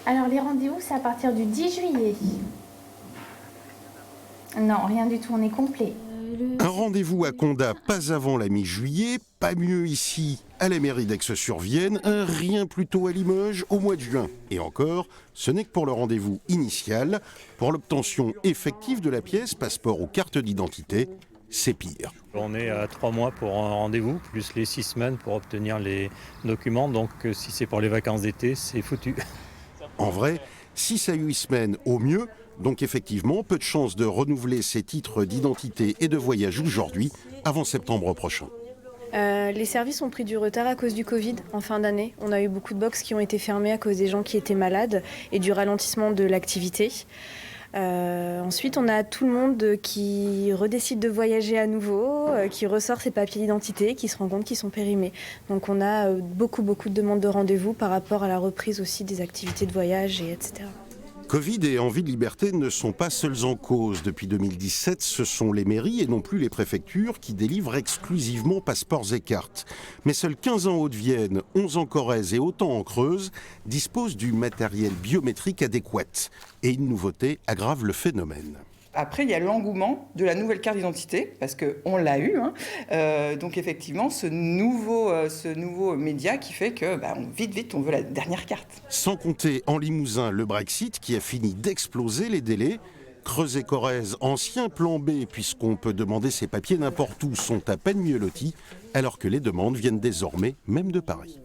Alors les rendez-vous, c'est à partir du 10 juillet. Non, rien du tout, on est complet. Un rendez-vous à Condat pas avant la mi-juillet, pas mieux ici à la mairie d'Aix-sur-Vienne, un rien plutôt à Limoges au mois de juin. Et encore, ce n'est que pour le rendez-vous initial. Pour l'obtention effective de la pièce, passeport ou carte d'identité, c'est pire. On est à 3 mois pour un rendez-vous, plus les 6 semaines pour obtenir les documents. Donc si c'est pour les vacances d'été, c'est foutu. En vrai, 6 à 8 semaines au mieux, donc effectivement, peu de chances de renouveler ses titres d'identité et de voyage aujourd'hui avant septembre prochain. Les services ont pris du retard à cause du Covid en fin d'année. On a eu beaucoup de box qui ont été fermées à cause des gens qui étaient malades et du ralentissement de l'activité. Ensuite, on a tout le monde qui redécide de voyager à nouveau, qui ressort ses papiers d'identité, qui se rend compte qu'ils sont périmés. Donc on a beaucoup de demandes de rendez-vous par rapport à la reprise aussi des activités de voyage, etc. Covid et envie de liberté ne sont pas seuls en cause. Depuis 2017, ce sont les mairies et non plus les préfectures qui délivrent exclusivement passeports et cartes. Mais seuls 15 en Haute-Vienne, 11 en Corrèze et autant en Creuse disposent du matériel biométrique adéquat. Et une nouveauté aggrave le phénomène. Après, il y a l'engouement de la nouvelle carte d'identité, parce qu'on l'a eu. Donc effectivement, ce nouveau média qui fait que vite, on veut la dernière carte. Sans compter en Limousin le Brexit qui a fini d'exploser les délais. Creuse et Corrèze, ancien plan B, puisqu'on peut demander ses papiers n'importe où, sont à peine mieux lotis, alors que les demandes viennent désormais même de Paris.